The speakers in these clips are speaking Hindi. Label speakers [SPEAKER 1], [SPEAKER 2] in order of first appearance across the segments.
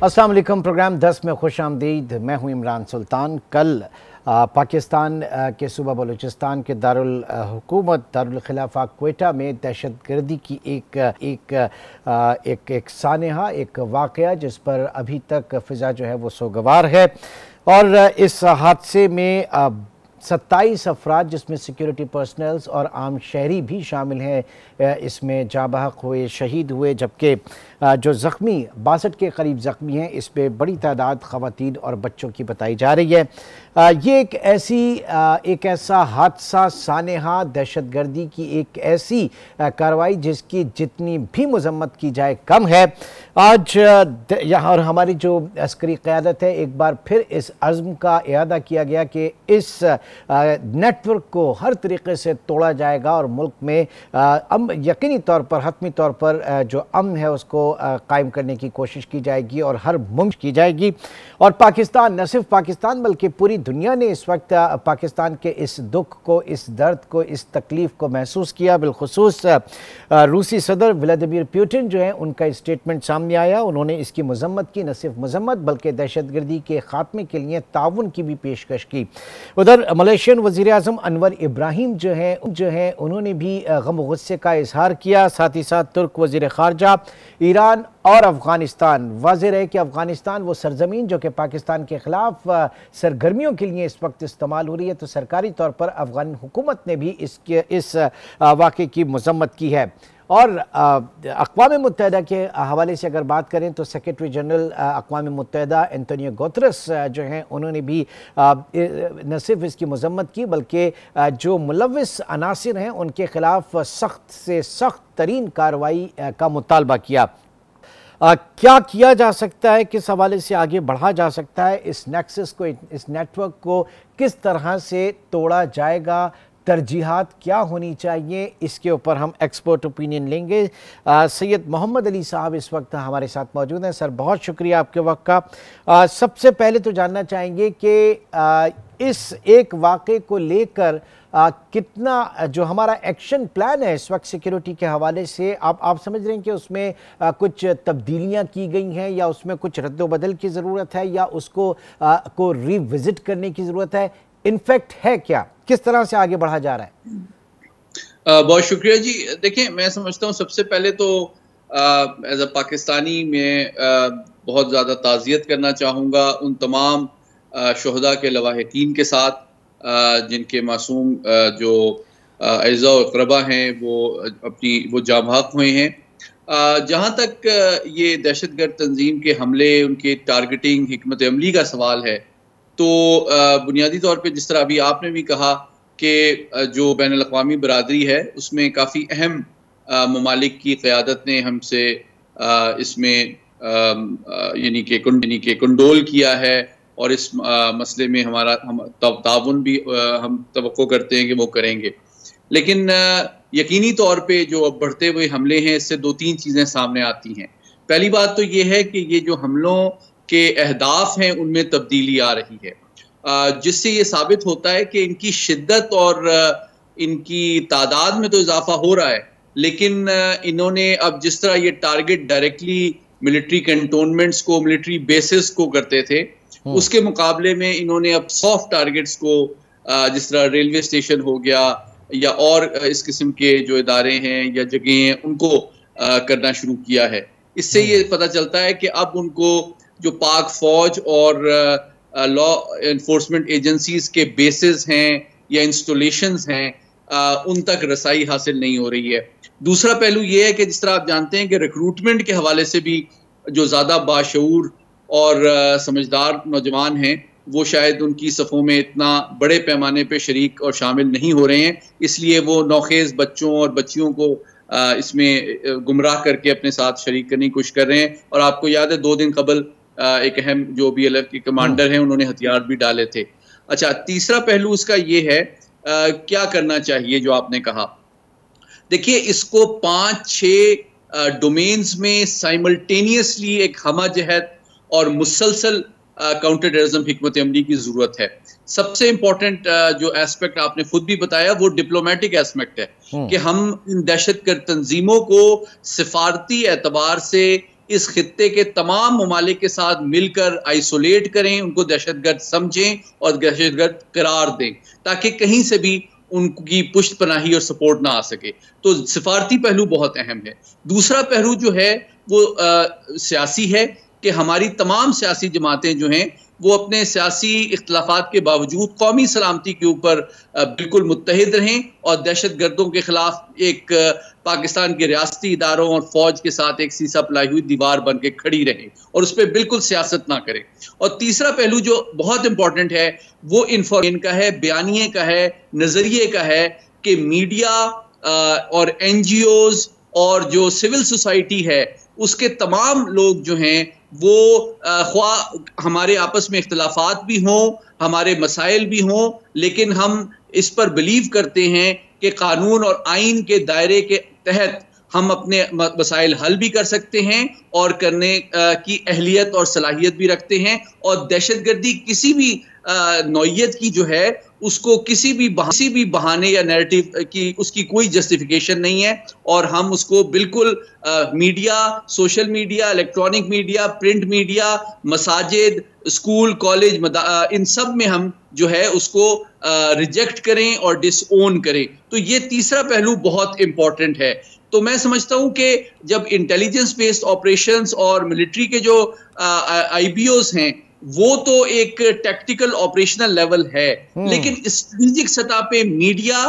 [SPEAKER 1] अस्सलाम वालेकुम। प्रोग्राम 10 में खुश आमदीद। मैं हूँ इमरान सुल्तान। कल पाकिस्तान के सूबा बलूचिस्तान के दारुल हुकूमत दारुल खिलाफा क्वेटा में दहशतगर्दी की एक सानहा, एक वाक़या जिस पर अभी तक फ़िज़ा जो है वो सोगवार है। और इस हादसे में 27 अफराद जिसमें सिक्योरिटी पर्सनल्स और आम शहरी भी शामिल हैं इसमें जाँ बहक हुए, शहीद हुए, जबकि जो ज़ख्मी 62 के करीब ज़ख्मी हैं, इस पे बड़ी तादाद ख़वातीन और बच्चों की बताई जा रही है। ये एक ऐसा हादसा, सानहा, दहशतगर्दी की एक ऐसी कार्रवाई जिसकी जितनी भी मज़म्मत की जाए कम है। आज यहाँ और हमारी जो अस्करी क़यादत है, एक बार फिर इस अज़्म का इयादा किया गया कि इस नेटवर्क को हर तरीके से तोड़ा जाएगा और मुल्क में यकीनी तौर पर, हतमी तौर पर जो अमन है उसको कायम करने की कोशिश की जाएगी और हर मुमकिन की जाएगी। और पाकिस्तान, न सिर्फ पाकिस्तान बल्कि पूरी दुनिया ने इस वक्त पाकिस्तान के इस दुख को, इस दर्द को, इस तकलीफ़ को महसूस किया। बिलखुसूस रूसी सदर व्लादिमीर पुतिन जो है, उनका स्टेटमेंट सामने आया। उन्होंने इसकी मज़म्मत की, न सिर्फ मज़म्मत बल्कि दहशतगर्दी के ख़ात्मे के लिए ताउन की भी पेशकश की। उधर मलेशियन वज़ीर आज़म अनवर इब्राहिम जो हैं उन्होंने भी गम गुस्से का इजहार किया। साथ ही साथ तुर्क वज़ीर ख़ारजा, ईरान और अफ़गानिस्तान। वाज़ेह है कि अफ़गानिस्तान वो सरज़मीन जो कि पाकिस्तान के ख़िलाफ़ सरगर्मियों के लिए इस वक्त इस्तेमाल हो रही है, तो सरकारी तौर पर अफ़गान हुकूमत ने भी इस वाक़े की मज़म्मत की है। और अक़वाम मुत्तहिदा के हवाले से अगर बात करें तो सेक्रेटरी जनरल अक़वाम मुत्तहिदा एंटोनियो गुतरस जो हैं, उन्होंने भी न सिर्फ इसकी मज़म्मत की बल्कि जो मुलव्विस अनासिर हैं उनके ख़िलाफ़ सख्त से सख्त तरीन कार्रवाई का मुतालबा किया। क्या किया जा सकता है, किस हवाले से आगे बढ़ा जा सकता है, इस नेक्सस को, इस नेटवर्क को किस तरह से तोड़ा जाएगा, तरजीहात क्या होनी चाहिए, इसके ऊपर हम एक्सपर्ट ओपिनियन लेंगे। सैयद मोहम्मद अली साहब इस वक्त हमारे साथ मौजूद हैं। सर, बहुत शुक्रिया आपके वक्त का। सबसे पहले तो जानना चाहेंगे कि इस एक वाक़े को लेकर कितना जो हमारा एक्शन प्लान है इस वक्त सिक्योरिटी के हवाले से, आप समझ रहे हैं कि उसमें कुछ तब्दीलियां की गई हैं या उसमें कुछ रद्द-ओ-बदल की ज़रूरत है या उसको को रिविज़िट करने की ज़रूरत है? इनफैक्ट है क्या, किस तरह से आगे बढ़ा जा रहा है?
[SPEAKER 2] बहुत शुक्रिया जी। देखिए, मैं समझता हूँ सबसे पहले तो एज अ पाकिस्तानी मैं बहुत ज़्यादा ताज़ियत करना चाहूँगा उन तमाम शुहदा के लवाहिकीन के साथ जिनके मासूम जो अज़ा और क़रबा हैं वो जाँ बहक हुए हैं। जहाँ तक ये दहशतगर्द तंजीम के हमले, उनके टारगेटिंग, हिकमत अमली का सवाल है, तो बुनियादी तौर पे जिस तरह अभी आपने भी कहा कि जो बैनुल अक़वामी बरादरी है उसमें काफ़ी अहम ममालिक की क़यादत ने हमसे इसमें यानी कि कंडोल किया है और इस मसले में हम ताउन भी हम तवक्को करते हैं कि वो करेंगे। लेकिन यकीनी तौर पे जो अब बढ़ते हुए हमले हैं, इससे 2-3 चीज़ें सामने आती हैं। पहली बात तो ये है कि ये जो हमलों के अहदाफ हैं उनमें तब्दीली आ रही है, जिससे ये साबित होता है कि इनकी शिद्दत और इनकी तादाद में तो इजाफा हो रहा है, लेकिन इन्होंने अब जिस तरह ये टारगेट डायरेक्टली मिलिट्री कैंटोनमेंट्स को, मिलिट्री बेसिस को करते थे, उसके मुकाबले में इन्होंने अब सॉफ्ट टारगेट्स को जिस तरह रेलवे स्टेशन हो गया या और इस किस्म के जो इदारे हैं या जगह हैं उनको करना शुरू किया है। इससे ये पता चलता है कि अब उनको जो पाक फौज और लॉ एनफोर्समेंट एजेंसीज के बेसिस हैं या इंस्टॉलेशंस हैं, उन तक रसाई हासिल नहीं हो रही है। दूसरा पहलू ये है कि जिस तरह आप जानते हैं कि रिक्रूटमेंट के हवाले से भी जो ज़्यादा बाशऊर और समझदार नौजवान हैं वो शायद उनकी सफ़ों में इतना बड़े पैमाने पे शरीक और शामिल नहीं हो रहे हैं, इसलिए वो नौखेज़ बच्चों और बच्चियों को इसमें गुमराह करके अपने साथ शरीक करने की कोशिश कर रहे हैं। और आपको याद है 2 दिन कबल एक अहम जो BLF के कमांडर हैं उन्होंने हथियार भी डाले थे। अच्छा, तीसरा पहलू इसका ये है क्या करना चाहिए जो आपने कहा। देखिए, इसको 5-6 डोमेन्स में साइमल्टेनियसली एक हमजहत और मुसलसल काउंटर टेररिज्म हिकमत अमली की ज़रूरत है। सबसे इम्पोर्टेंट जो एस्पेक्ट आपने खुद भी बताया वो डिप्लोमेटिक एस्पेक्ट है कि हम इन दहशतगर्द तंजीमों को सिफारती एतबार से इस खित्ते के तमाम ममालिक के साथ मिलकर आइसोलेट करें, उनको दहशतगर्द समझें और दहशतगर्द करार दें, ताकि कहीं से भी उनकी पुष्ट पनाही और सपोर्ट ना आ सके। तो सिफारती पहलू बहुत अहम है। दूसरा पहलू जो है वो सियासी है कि हमारी तमाम सियासी जमातें जो हैं वो अपने सियासी इख्तलाफात के बावजूद कौमी सलामती के ऊपर बिल्कुल मुत्तहिद रहें और दहशत गर्दों के खिलाफ एक पाकिस्तान के रियासती इदारों और फौज के साथ एक सीसा पलाई हुई दीवार बन के खड़ी रहें और उस पर बिल्कुल सियासत ना करें। और तीसरा पहलू जो बहुत इंपॉर्टेंट है वो इन्फॉर्मेशन का है, बयानिए का है, नजरिए का है कि मीडिया और NGOs और जो सिविल सोसाइटी है उसके तमाम लोग जो हैं वो ख्वाह हमारे आपस में इख्तलाफात भी हों, हमारे मसाइल भी हों, लेकिन हम इस पर बिलीव करते हैं कि कानून और आइन के दायरे के तहत हम अपने मसाइल हल भी कर सकते हैं और करने की अहलियत और सलाहियत भी रखते हैं। और दहशतगर्दी किसी भी नौइयत की जो है उसको किसी भी बहाने या नैरेटिव की उसकी कोई जस्टिफिकेशन नहीं है और हम उसको बिल्कुल media, social media, electronic media, print media, मसाजिद, स्कूल, कॉलेज, इन सब में हम जो है उसको रिजेक्ट करें और डिसओन करें। तो ये तीसरा पहलू बहुत इंपॉर्टेंट है। तो मैं समझता हूं कि जब इंटेलिजेंस बेस्ड ऑपरेशंस और मिलिट्री के जो IBOs हैं वो तो एक टैक्टिकल ऑपरेशनल लेवल है, लेकिन स्ट्रेटेजिक सतह पे मीडिया,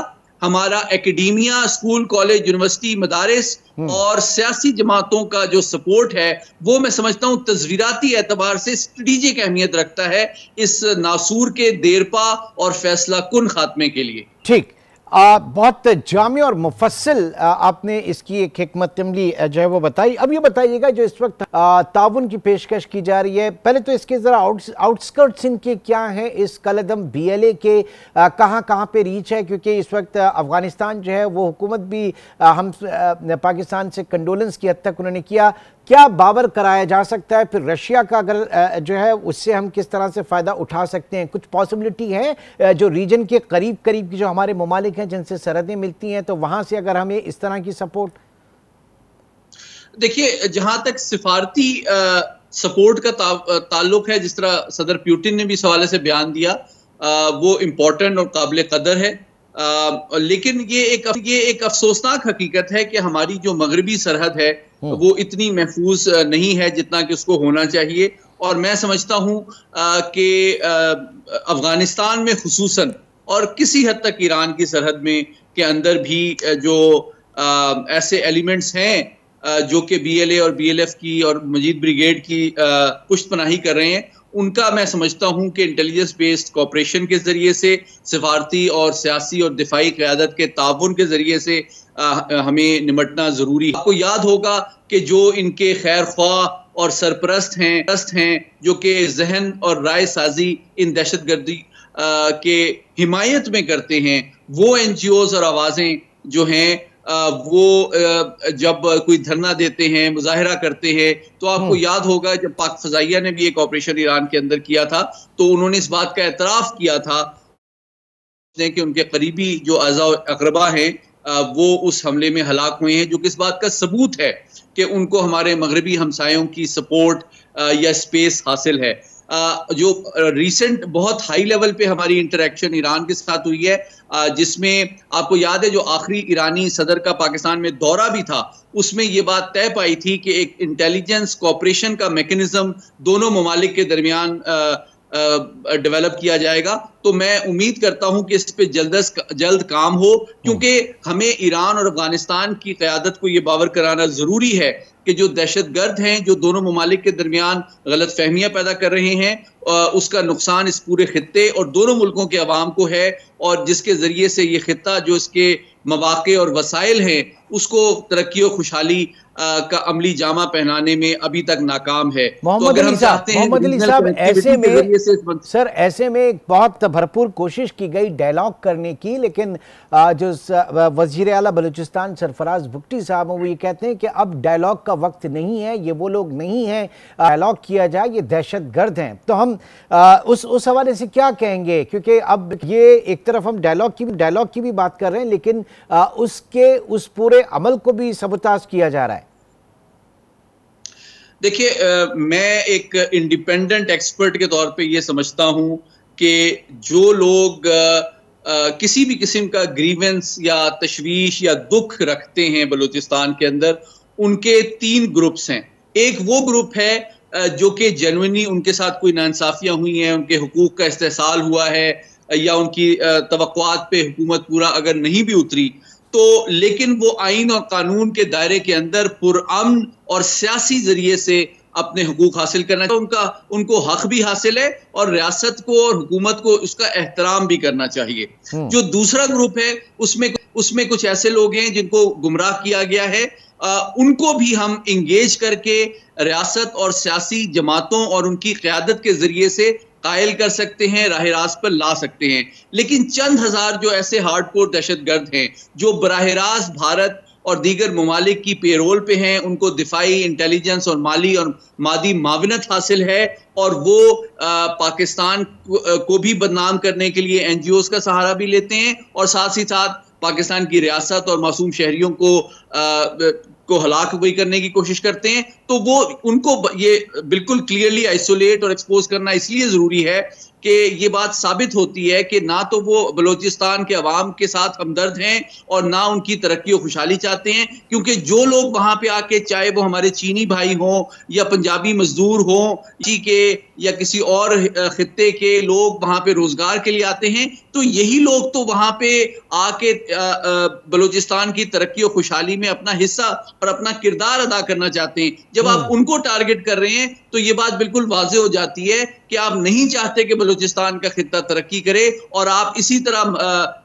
[SPEAKER 2] हमारा एकेडेमिया, स्कूल, कॉलेज, यूनिवर्सिटी, मदारिस और सियासी जमातों का जो सपोर्ट है वो मैं समझता हूं तस्वीराती एतबार से स्ट्रेटेजिक अहमियत रखता है इस नासूर के देरपा और फैसला कुन खात्मे के लिए।
[SPEAKER 1] ठीक, बहुत जामी और मुफस्सिल आपने इसकी एक हिकमत अमली जो है वो बताई। अब ये बताइएगा जो इस वक्त ताउन की पेशकश की जा रही है, पहले तो इसके ज़रा आउटस्कर्ट्स इनके क्या हैं, इस कलदम BLA के कहाँ पे रीच है, क्योंकि इस वक्त अफ़गानिस्तान जो है वो हुकूमत भी हम पाकिस्तान से कंडोलेंस की हद तक उन्होंने किया, क्या बावर कराया जा सकता है? फिर रशिया का अगर जो है उससे हम किस तरह से फ़ायदा उठा सकते हैं? कुछ पॉसिबिलिटी है जो रीजन के करीब करीब की जो हमारे ममालिक हैं जिनसे सरहदें मिलती हैं, तो वहाँ से अगर हमें इस तरह की सपोर्ट?
[SPEAKER 2] देखिए, जहाँ तक सिफारती सपोर्ट का ताल्लुक है, जिस तरह सदर पुतिन ने भी इस हवाले से बयान दिया, वो इम्पोर्टेंट और काबिल कदर है। लेकिन ये एक अफसोसनाक हकीकत है कि हमारी जो मगरबी सरहद है वो इतनी महफूज नहीं है जितना कि उसको होना चाहिए। और मैं समझता हूँ कि अफगानिस्तान में खुसूसन और किसी हद तक ईरान की सरहद में के अंदर भी जो ऐसे एलिमेंट्स हैं जो कि BLA और BLF की और मजीद ब्रिगेड की पुष्ट पनाही कर रहे हैं, उनका मैं समझता हूं कि इंटेलिजेंस बेस्ड कोऑपरेशन के जरिए से, सिफारती और सियासी और दिफाई क़यादत के ताउन के जरिए से हमें निमटना जरूरी है। आपको याद होगा कि जो इनके खैर ख्वाह और सरपरस्त हैं जो कि जहन और राय साजी इन दहशतगर्दी के हिमायत में करते हैं, वो NGOs और आवाज़ें जो हैं वो जब कोई धरना देते हैं, मुजाहिरा करते हैं, तो आपको याद होगा जब पाक फजाइया ने भी एक ऑपरेशन ईरान के अंदर किया था तो उन्होंने इस बात का एतराफ़ किया था कि उनके करीबी जो अज़ा अक़रबा हैं वो उस हमले में हलाक हुए हैं, जो कि इस बात का सबूत है कि उनको हमारे मगरबी हमसायों की सपोर्ट या स्पेस हासिल है। जो रिसेंट बहुत हाई लेवल पे हमारी इंटरेक्शन ईरान के साथ हुई है, जिसमें आपको याद है जो आखिरी ईरानी सदर का पाकिस्तान में दौरा भी था, उसमें ये बात तय पाई थी कि एक इंटेलिजेंस कोऑपरेशन का मैकेनिज्म दोनों ममालिक के दरमियान डेवलप किया जाएगा। तो मैं उम्मीद करता हूं कि इस पे जल्द काम हो, क्योंकि हमें ईरान और अफगानिस्तान की क़यादत को ये बावर कराना ज़रूरी है कि जो दहशतगर्द हैं, जो दोनों ममालिक के दरमियान गलत फहमियाँ पैदा कर रहे हैं, उसका नुकसान इस पूरे खित्ते और दोनों मुल्कों के अवाम को है, और जिसके ज़रिए से ये खित्ता जो इसके मवाक़े और वसाइल हैं उसको तरक्की और खुशहाली का अमली जामा पहनाने में अभी तक नाकाम है।
[SPEAKER 1] मोहम्मद अली साहब, ऐसे में एक बहुत भरपूर कोशिश की गई डायलॉग करने की, लेकिन जो वज़ीर आला बलूचिस्तान सरफराज भुट्टी साहब वो ये कहते हैं कि अब डायलॉग का वक्त नहीं है, ये वो लोग नहीं हैं डायलॉग किया जाए, ये दहशतगर्द हैं। तो हम उस हवाले से क्या कहेंगे, क्योंकि अब ये एक तरफ हम डायलॉग की भी बात कर रहे हैं, लेकिन उस पूरे अमल को भी सबूताज किया जा रहा है।
[SPEAKER 2] देखिए, मैं एक इंडिपेंडेंट एक्सपर्ट के तौर पे ये समझता हूं कि जो लोग किसी भी किस्म का ग्रीवेंस या तशवीश या दुख रखते हैं बलूचिस्तान के अंदर, उनके 3 ग्रुप्स हैं। एक वो ग्रुप है जो कि जेन्युइनली उनके साथ कोई नाइंसाफियां हुई हैं, उनके हुकूक का इस्तेहसाल हुआ है या उनकी तवक्कुआत पे हुकूमत पूरा अगर नहीं भी उतरी, तो लेकिन वो आइन और कानून के दायरे के अंदर पुरअमन और सियासी जरिए से अपने हुकूक हासिल करना, तो उनको हक भी हासिल है और रियासत को और हुकूमत को उसका एहतराम भी करना चाहिए। जो दूसरा ग्रुप है उसमें कुछ ऐसे लोग हैं जिनको गुमराह किया गया है, उनको भी हम इंगेज करके रियासत और सियासी जमातों और उनकी क़यादत के जरिए से कायल कर सकते हैं, राह रास्त पर ला सकते हैं। लेकिन चंद हजार जो ऐसे हार्डकोर दहशतगर्द हैं जो बराह रास्त भारत और दीगर ममालिक की पेरोल पे हैं, उनको दिफाई, इंटेलिजेंस और माली और मादी माविनत हासिल है, और वो पाकिस्तान को भी बदनाम करने के लिए NGOs का सहारा भी लेते हैं और साथ ही साथ पाकिस्तान की रियासत और मासूम शहरियों को हलाक भी करने की कोशिश करते हैं। तो वो उनको ये बिल्कुल क्लियरली आइसोलेट और एक्सपोज करना इसलिए जरूरी है कि ये बात साबित होती है कि ना तो वो बलूचिस्तान के अवाम के साथ हमदर्द हैं और ना उनकी तरक्की और खुशहाली चाहते हैं, क्योंकि जो लोग वहां पे आके, चाहे वो हमारे चीनी भाई हों या पंजाबी मजदूर हों जी के या किसी और खित्ते के लोग वहां पे रोजगार के लिए आते हैं, तो यही लोग तो वहां पे आके बलूचिस्तान की तरक्की और खुशहाली में अपना हिस्सा और अपना किरदार अदा करना चाहते हैं। जब आप उनको टारगेट कर रहे हैं तो ये बात बिल्कुल वाज़ेह हो जाती है कि आप नहीं चाहते कि बलूचिस्तान का खित्ता तरक्की करे, और आप इसी तरह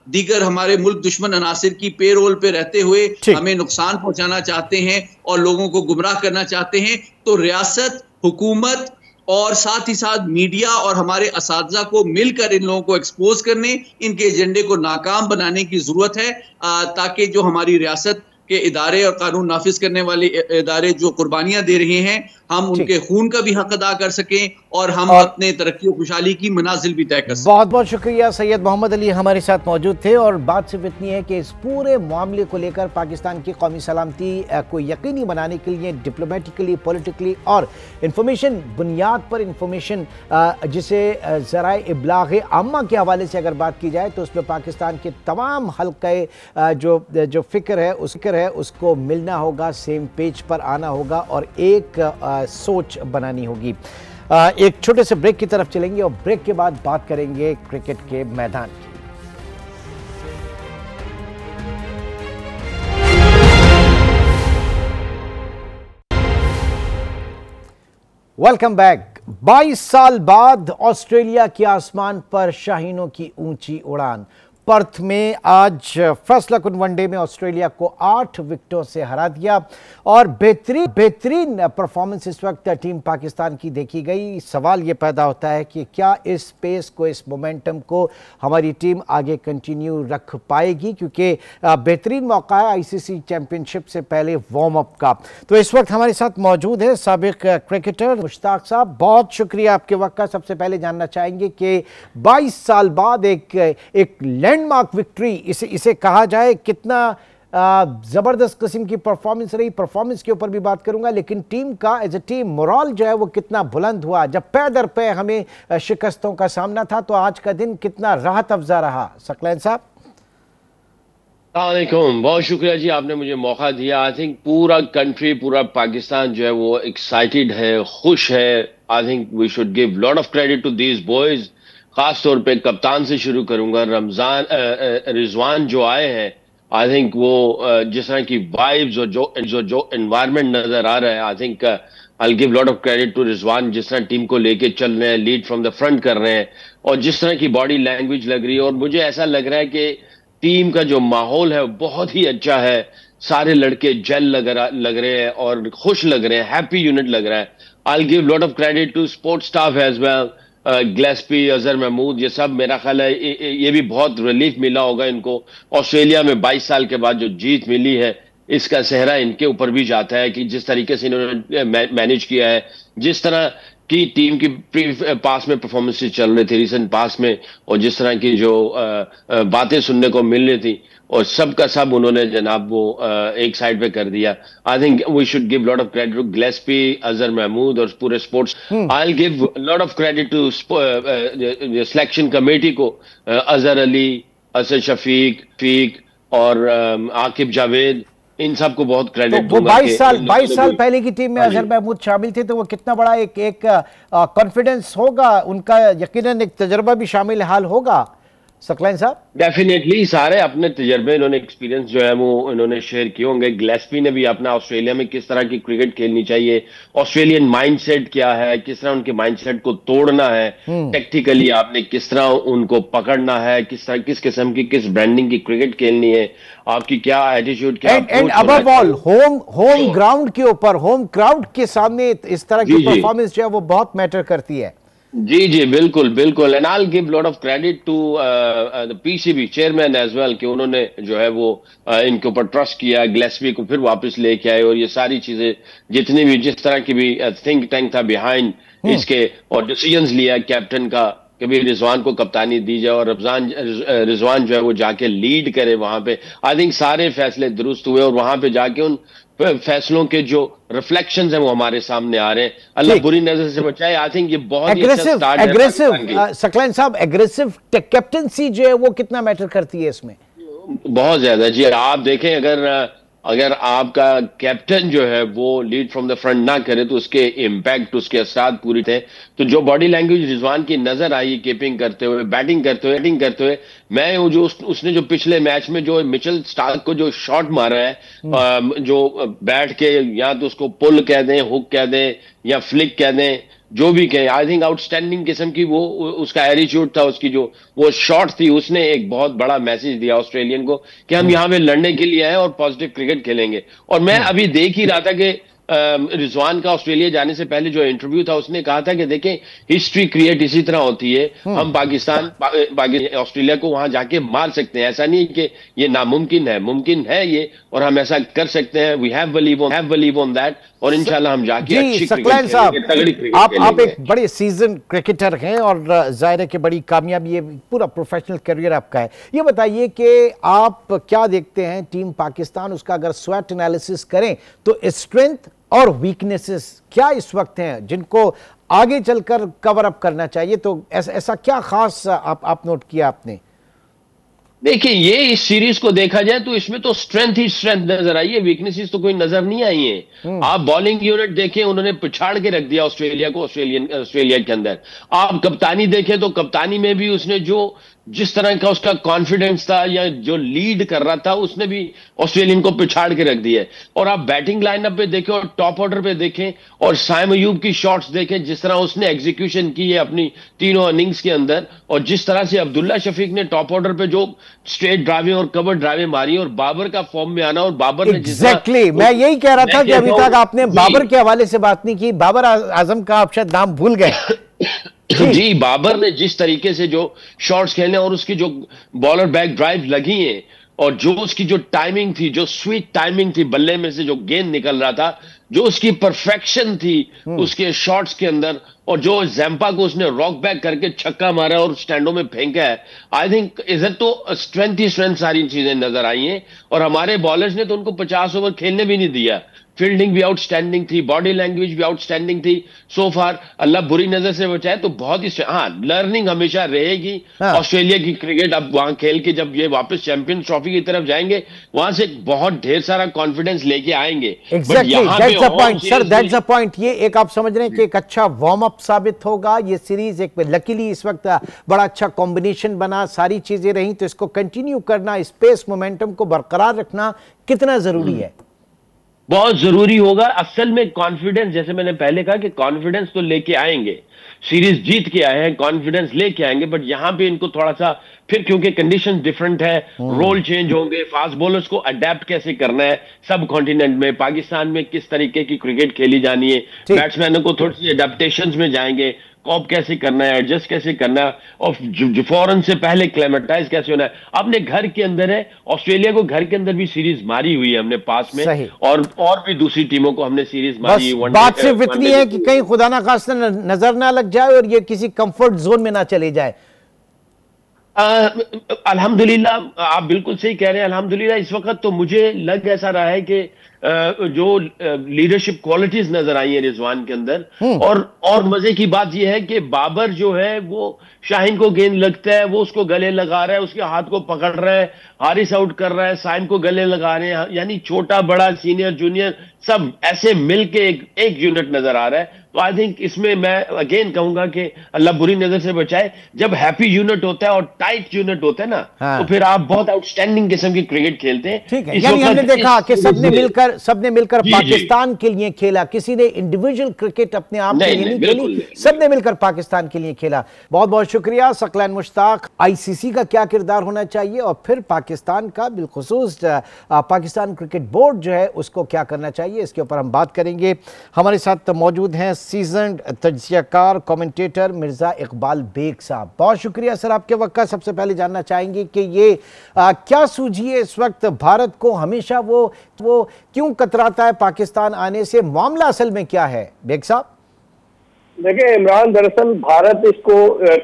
[SPEAKER 2] दीगर हमारे मुल्क दुश्मन अनासिर की पेरोल पे रहते हुए हमें नुकसान पहुंचाना चाहते हैं और लोगों को गुमराह करना चाहते हैं। तो रियासत, हुकूमत और साथ ही साथ मीडिया और हमारे असातिज़ा को मिलकर इन लोगों को एक्सपोज करने, इनके एजेंडे को नाकाम बनाने की जरूरत है, ताकि जो हमारी रियासत के इदारे और कानून नाफिज करने वाले इदारे जो कुर्बानियां दे रहे हैं, हम उनके खून का भी हक अदा कर सकें और हम अपने तरक्की और खुशहाली की मनाजिल भी तय कर सकें।
[SPEAKER 1] बहुत बहुत शुक्रिया। सैयद मोहम्मद अली हमारे साथ मौजूद थे, और बात सिर्फ इतनी है कि इस पूरे मामले को लेकर पाकिस्तान की कौमी सलामती को यकीनी बनाने के लिए डिप्लोमेटिकली, पॉलिटिकली और इंफॉर्मेशन बुनियाद पर इंफॉर्मेशन, जिसे ज़राए इब्लाग आम्मा के हवाले से अगर बात की जाए तो उसमें पाकिस्तान के तमाम हल्के जो फिक्र है उसको मिलना होगा, सेम पेज पर आना होगा और एक सोच बनानी होगी। एक छोटे से ब्रेक की तरफ चलेंगे और ब्रेक के बाद बात करेंगे क्रिकेट के मैदान की। Welcome back. 22 साल बाद ऑस्ट्रेलिया के आसमान पर शाहीनों की ऊंची उड़ान। पर्थ में आज फैसलाकुन वनडे में ऑस्ट्रेलिया को 8 विकेटों से हरा दिया और बेहतरीन परफॉर्मेंस इस वक्त टीम पाकिस्तान की देखी गई। सवाल ये पैदा होता है कि क्या इस पेस को, इस मोमेंटम को हमारी टीम आगे कंटिन्यू रख पाएगी, क्योंकि बेहतरीन मौका है आईसीसी चैंपियनशिप से पहले वार्म अप का। तो इस वक्त हमारे साथ मौजूद है साबिक क्रिकेटर मुश्ताक साहब। बहुत शुक्रिया आपके वक्त का। सबसे पहले जानना चाहेंगे कि 22 साल बाद एक लैंडमार्क विक्ट्री इसे कहा जाए, कितना जबरदस्त किस्म की परफॉर्मेंस रही। परफॉर्मेंस के ऊपर भी बात करूंगा, लेकिन टीम का एज ए टीम मोरल जो है वो कितना बुलंद हुआ। जब पैर दर पे हमें शिकस्तों का सामना था, तो आज का दिन कितना राहत अफजा रहा। सकलैन साहब।
[SPEAKER 3] अस्सलामुअलैकुम, बहुत शुक्रिया जी, आपने मुझे मौका दिया। आई थिंक पूरा कंट्री, पूरा पाकिस्तान जो है वो एक्साइटेड है, खुश है। I think we should give lot of credit to these boys. खास तौर पे कप्तान से शुरू करूंगा, रिजवान जो आए हैं। आई थिंक वो जिस तरह की वाइब्स और जो एनवायरनमेंट नजर आ रहा है, I think I give lot of credit to Rizwan. जिस तरह टीम को लेके चल रहे हैं, लीड फ्रॉम द फ्रंट कर रहे हैं, और जिस तरह की बॉडी लैंग्वेज लग रही है, और मुझे ऐसा लग रहा है कि टीम का जो माहौल है बहुत ही अच्छा है। सारे लड़के जेल लग रहे हैं और खुश लग रहे हैं, हैप्पी यूनिट लग रहा है। I give lot of credit to sport staff as well, Gillespie, Azhar Mahmood, ये सब। मेरा ख्याल है ये भी बहुत रिलीफ मिला होगा इनको। ऑस्ट्रेलिया में 22 साल के बाद जो जीत मिली है, इसका सेहरा इनके ऊपर भी जाता है कि जिस तरीके से इन्होंने मैनेज किया है, जिस तरह कि टीम की पास में परफॉर्मेंसेस चल रही थी रिसेंट पास में, और जिस तरह की जो बातें सुनने को मिल रही थी, और सब का सब उन्होंने जनाब वो एक साइड पे कर दिया। I think we should give lot of credit to Gillespie, Azhar Mahmood और पूरे sports. I will give lot of credit to selection committee को, अजहर अली, असद शफीक फीक और आकिब जावेद, इन सबको बहुत क्रेडिट
[SPEAKER 1] तो वो 22 साल पहले की टीम में अजहर महमूद शामिल थे, तो वो कितना बड़ा एक कॉन्फिडेंस होगा उनका, यकीनन एक तजर्बा भी शामिल हाल होगा सकलैन साहब।
[SPEAKER 3] डेफिनेटली सारे अपने तजर्बे, इन्होंने एक्सपीरियंस जो है वो इन्होंने शेयर किए होंगे। गिलेस्पी ने भी अपना ऑस्ट्रेलिया में किस तरह की क्रिकेट खेलनी चाहिए, ऑस्ट्रेलियन माइंडसेट क्या है, किस तरह उनके माइंडसेट को तोड़ना है, टेक्टिकली आपने किस तरह उनको पकड़ना है, किस तरह किस किस्म की किस ब्रांडिंग की क्रिकेट खेलनी है, आपकी क्या एटीट्यूड, क्या
[SPEAKER 1] and above all home ground के ऊपर, होम क्राउड के सामने इस तरह की परफॉर्मेंस जो है वो बहुत मैटर करती है।
[SPEAKER 3] जी जी बिल्कुल बिल्कुल। And I will give lot of credit to the PCB chairman as well, कि उन्होंने जो है वो इनके ऊपर ट्रस्ट किया, गिलेस्पी को फिर वापस लेके आए, और ये सारी चीजें जितनी भी जिस तरह की भी थिंक टैंक था बिहाइंड इसके, और डिसीजंस लिया कैप्टन का कि भी रिजवान को कप्तानी दी जाए और रिजवान जो है वो जाके लीड करे वहां पे। आई थिंक सारे फैसले दुरुस्त हुए, और वहां पे जाके उन फैसलों के जो रिफ्लेक्शंस हैं वो हमारे सामने आ रहे हैं। अल्लाह बुरी नजर से बचाए। आई थिंक ये बहुत
[SPEAKER 1] एग्रेसिव सकलैन साहब, एग्रेसिव कैप्टनसी जो है वो कितना मैटर करती है इसमें?
[SPEAKER 3] बहुत ज्यादा जी। आप देखें, अगर आपका कैप्टन जो है वो लीड फ्रॉम द फ्रंट ना करे तो उसके इम्पैक्ट, उसके असरात पूरी थे। तो जो बॉडी लैंग्वेज रिजवान की नजर आई कीपिंग करते हुए, बैटिंग करते हुए, मैं वो जो उसने जो पिछले मैच में जो मिचेल स्टार्क को जो शॉट मारा है, जो बैठ के, या तो उसको पुल कह दें, हुक कह दें, या फ्लिक कह दें, जो भी कहें, आई थिंक आउटस्टैंडिंग किस्म की वो उसका एटीट्यूड था, उसकी जो वो शॉट थी, उसने एक बहुत बड़ा मैसेज दिया ऑस्ट्रेलियन को कि हम यहाँ पे लड़ने के लिए आए और पॉजिटिव क्रिकेट खेलेंगे। और मैं अभी देख ही रहा था कि रिजवान का ऑस्ट्रेलिया जाने से पहले जो इंटरव्यू था, उसने कहा था कि देखें हिस्ट्री क्रिएट इसी तरह होती है, हम ऑस्ट्रेलिया को वहां जाके मार सकते हैं, ऐसा नहीं कि ये नामुमकिन है, मुमकिन है ये, और हम ऐसा कर सकते हैं। We have believe on that, और इंशाल्लाह हम जाके अच्छी
[SPEAKER 1] सकलैन साहब, आप एक बड़े सीजन क्रिकेटर हैं, और जाहिर है कि बड़ी कामयाबी, ये पूरा प्रोफेशनल करियर आपका है। ये बताइए कि आप क्या देखते हैं टीम पाकिस्तान, उसका अगर स्वैट एनालिसिस करें तो स्ट्रेंथ और वीकनेसेस क्या इस वक्त हैं जिनको आगे चलकर कवर अप करना चाहिए? तो ऐसा क्या खास आप नोट किया आपने?
[SPEAKER 3] देखिए, ये इस सीरीज को देखा जाए तो इसमें तो स्ट्रेंथ ही स्ट्रेंथ नजर आई है, वीकनेसेस तो कोई नजर नहीं आई है। आप बॉलिंग यूनिट देखें, उन्होंने पिछाड़ के रख दिया ऑस्ट्रेलिया को, ऑस्ट्रेलिया के अंदर। आप कप्तानी देखें तो कप्तानी में भी उसने जिस तरह का उसका कॉन्फिडेंस था, या जो लीड कर रहा था, उसने भी ऑस्ट्रेलियन को पिछाड़ के रख दिया है। और आप बैटिंग लाइनअप पे देखें और टॉप ऑर्डर पे देखें, और साइम अयूब की शॉट्स देखें, जिस तरह उसने एग्जीक्यूशन की है अपनी तीनों इनिंग्स के अंदर, और जिस तरह से अब्दुल्ला शफीक ने टॉप ऑर्डर पे जो स्ट्रेट ड्राइवें और कवर ड्राइवें मारी, और बाबर का फॉर्म में आना, और बाबर ने
[SPEAKER 1] एग्जैक्टली मैं यही कह रहा था कि अभी तक आपने बाबर के हवाले से बात नहीं की। बाबर आजम का आप शायद नाम भूल गए।
[SPEAKER 3] जी, बाबर ने जिस तरीके से जो शॉट्स खेलने, और उसकी जो बॉलर बैक ड्राइव लगी हैं, और जो उसकी जो टाइमिंग थी, जो स्वीट टाइमिंग थी, बल्ले में से जो गेंद निकल रहा था, जो उसकी परफेक्शन थी उसके शॉट्स के अंदर, और जो जैम्पा को उसने रॉक बैक करके छक्का मारा और स्टैंडों में फेंका है, आई थिंक इधर तो स्ट्रेंथ ही स्ट्रेंथ सारी चीजें नजर आई हैं। और हमारे बॉलर्स ने तो उनको 50 ओवर खेलने भी नहीं दिया। फील्डिंग भी आउटस्टैंडिंग थी, बॉडी लैंग्वेज भी आउटस्टैंडिंग थी सो फार। अल्लाह बुरी नजर से बचाए तो बहुत ही, हाँ, लर्निंग हमेशा रहेगी। ऑस्ट्रेलिया की क्रिकेट अब वहां खेल के जब ये वापस चैंपियंस ट्रॉफी की तरफ जाएंगे, वहां से बहुत ढेर सारा कॉन्फिडेंस लेके आएंगे।
[SPEAKER 1] That's the point. ये एक आप समझ रहे हैं कि एक अच्छा वार्म अप साबित होगा ये सीरीज। एक लकीली इस वक्त बड़ा अच्छा कॉम्बिनेशन बना, सारी चीजें रही, तो इसको कंटिन्यू करना, स्पेस मोमेंटम को बरकरार रखना कितना जरूरी है?
[SPEAKER 3] बहुत जरूरी होगा। असल में कॉन्फिडेंस, जैसे मैंने पहले कहा कि कॉन्फिडेंस तो लेके आएंगे, सीरीज जीत के आए हैं, कॉन्फिडेंस लेके आएंगे, बट यहां पे इनको थोड़ा सा फिर क्योंकि कंडीशन डिफरेंट है, रोल चेंज होंगे, फास्ट बॉलर्स को अडेप्ट कैसे करना है सब कॉन्टिनेंट में, पाकिस्तान में किस तरीके की क्रिकेट खेली जानी है, बैट्समैनों को थोड़ी सी अडेप्टेशंस में जाएंगे, कॉप कैसे करना है, एडजस्ट कैसे करना है, और फौरन से पहले क्लेमेटाइज कैसे होना है। अपने घर के अंदर है, ऑस्ट्रेलिया को घर के अंदर भी सीरीज मारी हुई है हमने पास में, और भी दूसरी टीमों को हमने सीरीज मारी।
[SPEAKER 1] बात सिर्फ इतनी है कि कहीं खुदा ना खास्ता नजर ना लग जाए और ये किसी कंफर्ट जोन में ना चले जाए।
[SPEAKER 3] अल्हम्दुलिल्लाह, आप बिल्कुल सही कह रहे हैं। अल्हम्दुलिल्लाह इस वक्त तो मुझे लग ऐसा रहा है कि जो लीडरशिप क्वालिटीज नजर आई है रिजवान के अंदर, और मजे की बात यह है कि बाबर जो है वो शाहीन को गेंद लगता है, वो उसको गले लगा रहा है, उसके हाथ को पकड़ रहा है, हारिस आउट कर रहा है, साइम को गले लगा रहे हैं, यानी छोटा बड़ा सीनियर जूनियर सब ऐसे मिलके एक यूनिट नजर आ रहा है। तो आई थिंक इसमें मैं अगेन कहूंगा कि अल्लाह बुरी नजर से बचाए, जब हैप्पी यूनिट होता है और टाइट यूनिट होता है ना, तो फिर आप बहुत आउटस्टैंडिंग किस्म की क्रिकेट खेलते हैं।
[SPEAKER 1] ठीक है, यानी हमने देखा कि सबने मिलकर पाकिस्तान के लिए खेला, किसी ने इंडिविजुअल क्रिकेट अपने आप के लिए नहीं खेली, सबने मिलकर पाकिस्तान के लिए खेला। बहुत बहुत शुक्रिया सकलैन मुश्ताक। आईसीसी का क्या किरदार होना चाहिए और फिर पाकिस्तान का बिलखुसूस पाकिस्तान क्रिकेट बोर्ड जो है उसको क्या करना चाहिए, इसके ऊपर हम बात करेंगे। हमारे साथ मौजूद हैं सीजन्ड तज्जियाकार कमेंटेटर मिर्जा इकबाल बेग साहब। बहुत शुक्रिया सर आपके वक्त का। सबसे पहले जानना चाहेंगे कि ये क्या सूझी है इस वक्त भारत को, हमेशा वो क्यों कतराता है पाकिस्तान आने से, मामला असल में क्या है बेग साहब?
[SPEAKER 4] देखिए इमरान, दरअसल भारत इसको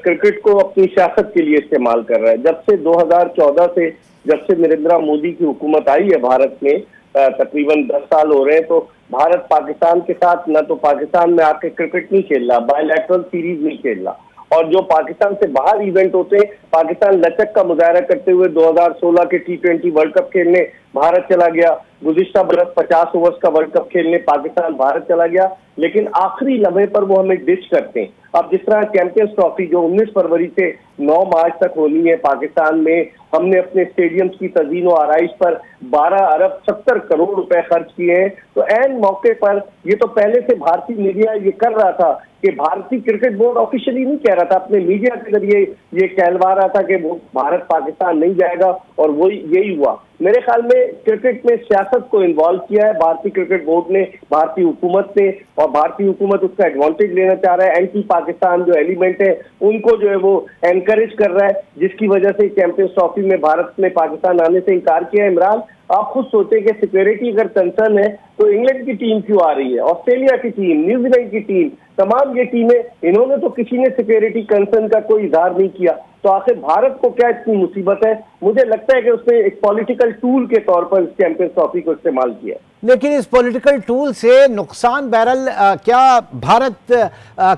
[SPEAKER 4] क्रिकेट को अपनी सियासत के लिए इस्तेमाल कर रहा है। जब से 2014 से जब से नरेंद्र मोदी की हुकूमत आई है भारत में, तकरीबन 10 साल हो रहे हैं, तो भारत पाकिस्तान के साथ न तो पाकिस्तान में आके क्रिकेट नहीं खेल रहा, बायलैटरल सीरीज नहीं खेल रहा, और जो पाकिस्तान से बाहर इवेंट होते हैं, पाकिस्तान लचक का मुजाहरा करते हुए 2016 के T20 वर्ल्ड कप खेलने भारत चला गया, गुज़िश्ता बरस 50 ओवर्स का वर्ल्ड कप खेलने पाकिस्तान भारत चला गया, लेकिन आखिरी लम्हे पर वो हमें डिच करते हैं। अब जिस तरह चैंपियंस ट्रॉफी जो 19 फरवरी से 9 मार्च तक होनी है पाकिस्तान में, हमने अपने स्टेडियम्स की तज़ीन और आराइश पर 12 अरब 70 करोड़ रुपए खर्च किए हैं। तो ऐन मौके पर, ये तो पहले से भारतीय मीडिया ये कर रहा था कि भारतीय क्रिकेट बोर्ड ऑफिशियली नहीं कह रहा था, अपने मीडिया के जरिए ये कहलवा रहा था कि वो भारत पाकिस्तान नहीं जाएगा, और वो यही हुआ। मेरे ख्याल में क्रिकेट में सियासत को इन्वॉल्व किया है भारतीय क्रिकेट बोर्ड ने, भारतीय हुकूमत ने, और भारतीय हुकूमत उसका एडवांटेज लेना चाह रहा है। एंटी पाकिस्तान जो एलिमेंट है उनको जो है वो एनकरेज कर रहा है, जिसकी वजह से चैंपियंस ट्रॉफी में भारत ने पाकिस्तान आने से इनकार किया। इमरान, आप खुद सोचे कि सिक्योरिटी अगर कंसर्न है तो इंग्लैंड की टीम क्यों आ रही है, ऑस्ट्रेलिया की टीम, न्यूजीलैंड की टीम, तमाम ये टीमें, इन्होंने तो किसी ने सिक्योरिटी कंसर्न का कोई इजहार नहीं किया। तो आखिर भारत को क्या इतनी मुसीबत है? मुझे लगता है कि उसने एक पॉलिटिकल टूल के तौर पर चैंपियंस ट्रॉफी को इस्तेमाल किया।
[SPEAKER 1] लेकिन इस पॉलिटिकल टूल से नुकसान बहरहाल क्या भारत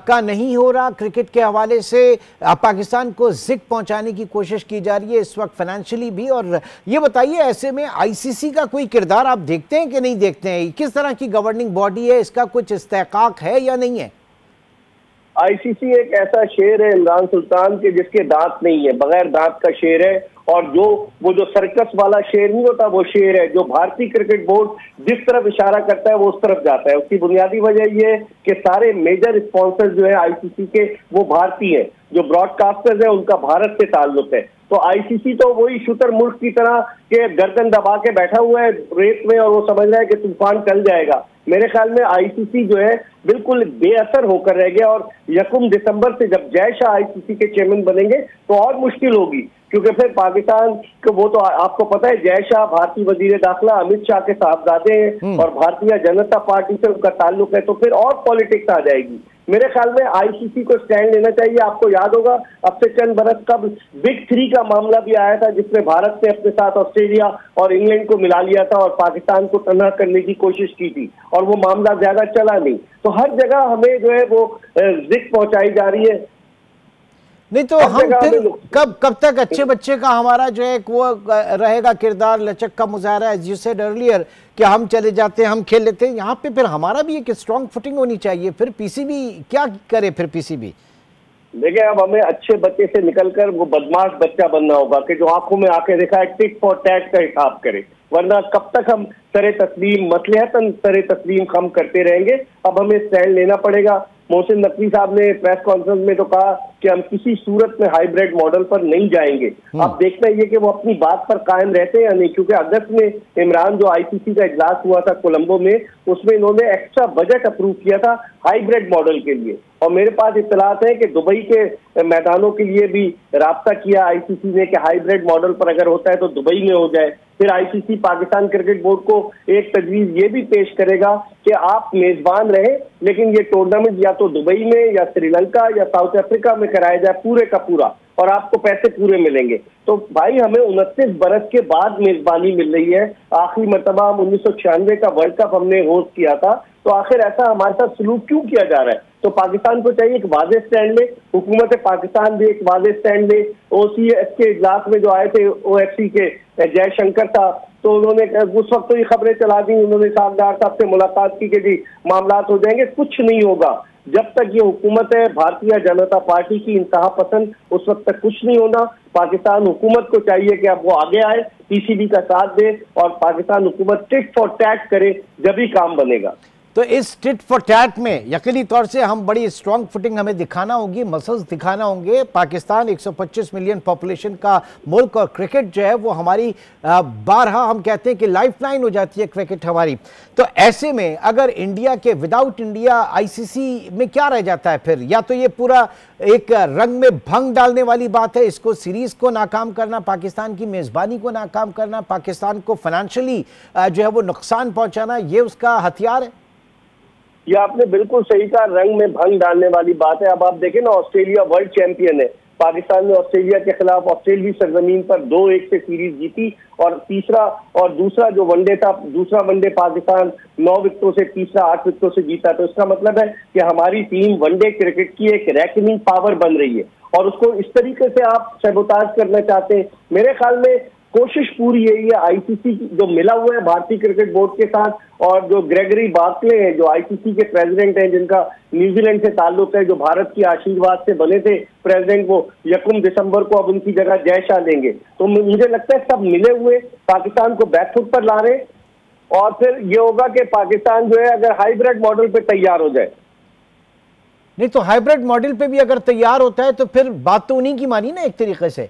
[SPEAKER 1] का नहीं हो रहा? क्रिकेट के हवाले से पाकिस्तान को जिक पहुंचाने की कोशिश की जा रही है इस वक्त फाइनेंशियली भी। और ये बताइए, ऐसे में आईसीसी का कोई किरदार आप देखते हैं कि नहीं देखते हैं? किस तरह की गवर्निंग बॉडी है, इसका कुछ इस्तेहकाक है या नहीं है?
[SPEAKER 4] आईसीसी एक ऐसा शेर है इमरान सुल्तान के जिसके दांत नहीं है, बगैर दांत का शेर है, और वो जो सर्कस वाला शेर नहीं होता वो शेर है। जो भारतीय क्रिकेट बोर्ड जिस तरफ इशारा करता है वो उस तरफ जाता है। उसकी बुनियादी वजह ये है कि सारे मेजर स्पॉन्सर जो है आईसीसी के वो भारतीय हैं, जो ब्रॉडकास्टर्स हैं उनका भारत से ताल्लुक है। तो आईसीसी तो वही शुतर मुल्क की तरह के गर्दन दबा के बैठा हुआ है रेत में, और वो समझ रहा है कि तूफान चल जाएगा। मेरे ख्याल में आईसीसी जो है बिल्कुल बेअसर होकर रह गया, और 1 दिसंबर से जब जय शाह आईसीसी के चेयरमैन बनेंगे तो और मुश्किल होगी, क्योंकि फिर पाकिस्तान को, वो तो आपको पता है जय शाह भारतीय वजीर दाखिला अमित शाह के साहबजादे हैं और भारतीय जनता पार्टी से उनका ताल्लुक है, तो फिर और पॉलिटिक्स आ जाएगी। मेरे ख्याल में आईसीसी को स्टैंड लेना चाहिए। आपको याद होगा अब से चंद बरस कब बिग 3 का मामला भी आया था, जिसमें भारत ने अपने साथ ऑस्ट्रेलिया और इंग्लैंड को मिला लिया था और पाकिस्तान को तनहा करने की कोशिश की थी, और वो मामला ज्यादा चला नहीं। तो हर जगह हमें जो है वो जिक पहुंचाई जा रही है।
[SPEAKER 1] नहीं तो हम फिर कब तक अच्छे बच्चे का हमारा जो है वो रहेगा किरदार, लचक का मुजाहरा, एज यू सेड अर्लियर, कि हम चले जाते हैं, हम खेल लेते हैं। यहाँ पे फिर हमारा भी एक स्ट्रॉन्ग फुटिंग होनी चाहिए। फिर पीसीबी क्या करे? फिर पीसीबी
[SPEAKER 4] देखिए, अब हमें अच्छे बच्चे से निकलकर वो बदमाश बच्चा बनना होगा कि जो आंखों में आंखें दिखाए, टिक फॉर टैट का हिसाब करे, वरना कब तक हम सरे तस्लीम मसलहतन सरे तस्लीम खम करते रहेंगे। अब हमें स्टैंड लेना पड़ेगा। मोहसिन नकवी साहब ने प्रेस कॉन्फ्रेंस में तो कहा कि हम किसी सूरत में हाइब्रिड मॉडल पर नहीं जाएंगे। अब देखना ये कि वो अपनी बात पर कायम रहते हैं या नहीं, क्योंकि अगस्त में इमरान जो आईसीसी का इजलास हुआ था कोलंबो में, उसमें इन्होंने एक्स्ट्रा बजट अप्रूव किया था हाइब्रिड मॉडल के लिए। और मेरे पास इत्तलात है कि दुबई के मैदानों के लिए भी राब्ता किया आईसीसी ने कि हाइब्रिड मॉडल पर अगर होता है तो दुबई में हो जाए। फिर आईसीसी पाकिस्तान क्रिकेट बोर्ड को एक तजवीज ये भी पेश करेगा कि आप मेजबान रहे, लेकिन ये टूर्नामेंट या तो दुबई में या श्रीलंका या साउथ अफ्रीका में कराया जाए पूरे का पूरा, और आपको पैसे पूरे मिलेंगे। तो भाई हमें 29 बरस के बाद मेजबानी मिल रही है। आखिरी मरतबा 1996 का वर्ल्ड कप हमने होस्ट किया था, तो आखिर ऐसा हमारे साथ सलूक क्यों किया जा रहा है? तो पाकिस्तान को चाहिए एक वाज़ेह स्टैंड ले, हुकूमत पाकिस्तान भी एक वाज़ेह स्टैंड ले। ओसीएस के इजलास में जो आए थे ओएफसी के जयशंकर था, तो उन्होंने उस वक्त तो ये खबरें चला दी, उन्होंने साहबदार साहब से मुलाकात की कि जी मामला हो जाएंगे। कुछ नहीं होगा जब तक ये हुकूमत है भारतीय जनता पार्टी की इंतहा पसंद, उस वक्त तक कुछ नहीं होना। पाकिस्तान हुकूमत को चाहिए कि अब वो आगे आए, पीसीबी का साथ दे और पाकिस्तान हुकूमत टिट फॉर टैट करे, जब ही काम बनेगा।
[SPEAKER 1] तो इस टिट फॉर टैट में यकीनी तौर से हम बड़ी स्ट्रॉन्ग फुटिंग हमें दिखाना होगी, मसल्स दिखाना होंगे। पाकिस्तान 125 मिलियन पॉपुलेशन का मुल्क और क्रिकेट जो है वो हमारी बारहा हम कहते हैं कि लाइफलाइन हो जाती है क्रिकेट हमारी। तो ऐसे में अगर इंडिया के विदाउट इंडिया आईसीसी में क्या रह जाता है फिर? या तो ये पूरा एक रंग में भंग डालने वाली बात है, इसको सीरीज को नाकाम करना, पाकिस्तान की मेजबानी को नाकाम करना, पाकिस्तान को फाइनेंशियली जो है वो नुकसान पहुंचाना, ये उसका हथियार है।
[SPEAKER 4] ये आपने बिल्कुल सही कहा, रंग में भंग डालने वाली बात है। अब आप देखें ना, ऑस्ट्रेलिया वर्ल्ड चैंपियन है, पाकिस्तान ने ऑस्ट्रेलिया के खिलाफ ऑस्ट्रेलियाई सरजमीन पर 2-1 से सीरीज जीती, और दूसरा जो वनडे था, दूसरा वनडे पाकिस्तान 9 विकेटों से, तीसरा 8 विकेटों से जीता। तो इसका मतलब है कि हमारी टीम वनडे क्रिकेट की एक रैंकिंग पावर बन रही है, और उसको इस तरीके से आप सबोताज करना चाहते हैं। मेरे ख्याल में कोशिश पूरी यही है, आईसीसी जो मिला हुआ है भारतीय क्रिकेट बोर्ड के साथ, और जो ग्रेगरी बार्कले हैं जो आईसीसी के प्रेसिडेंट हैं, जिनका न्यूजीलैंड से ताल्लुक है, जो भारत की आशीर्वाद से बने थे प्रेसिडेंट, वो 1 दिसंबर को अब उनकी जगह जय शाह लेंगे। तो मुझे लगता है सब मिले हुए पाकिस्तान को बैकफुट पर ला रहे, और फिर ये होगा कि पाकिस्तान जो है अगर हाइब्रिड मॉडल पे तैयार हो जाए।
[SPEAKER 1] नहीं तो हाइब्रिड मॉडल पे भी अगर तैयार होता है तो फिर बात तो उन्हीं की मानी ना एक तरीके से।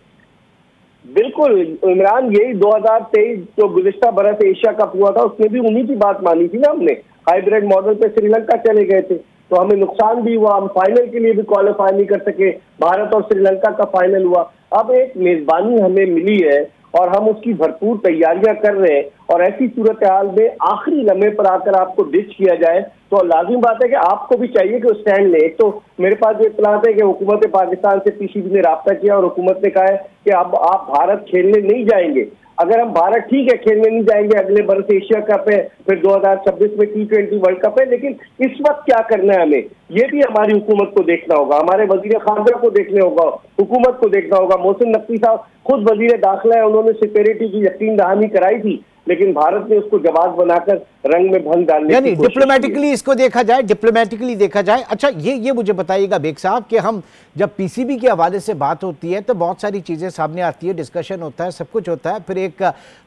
[SPEAKER 4] बिल्कुल इमरान, यही 2023 जो गुज़िश्ता बरस एशिया कप हुआ था, उसमें भी उन्हीं की बात मानी थी ना हमने। हाइब्रिड मॉडल पे श्रीलंका चले गए थे, तो हमें नुकसान भी हुआ, हम फाइनल के लिए भी क्वालिफाई नहीं कर सके, भारत और श्रीलंका का फाइनल हुआ। अब एक मेजबानी हमें मिली है और हम उसकी भरपूर तैयारियां कर रहे हैं, और ऐसी सूरत हाल में आखिरी लम्हे पर आकर आपको डिच किया जाए तो लाजिम बात है कि आपको भी चाहिए कि स्टैंड ले। एक तो मेरे पास ये इत्तलात है कि हुकूमत पाकिस्तान से पीसीबी ने राब्ता किया और हुकूमत ने कहा है कि अब आप भारत खेलने नहीं जाएंगे। अगर हम भारत ठीक है खेलने नहीं जाएंगे, अगले बरस एशिया कप है, फिर 2026 में T20 वर्ल्ड कप है, लेकिन इस वक्त क्या करना है हमें, ये भी हमारी हुकूमत को देखना होगा, हमारे वजीर खारजा को देखना होगा, हुकूमत को देखना होगा। मोहसिन नकवी साहब खुद वजीर दाखिला है, उन्होंने सिक्योरिटी की यकीन दहानी कराई थी, लेकिन भारत ने उसको जवाब बनाकर रंग में भंग डालने
[SPEAKER 1] यानी डिप्लोमेटिकली इसको देखा जाए, डिप्लोमेटिकली देखा जाए। अच्छा ये मुझे बताइएगा बेग साहब कि हम जब पीसीबी के हवाले से बात होती है तो बहुत सारी चीज़ें सामने आती है, डिस्कशन होता है, सब कुछ होता है, फिर एक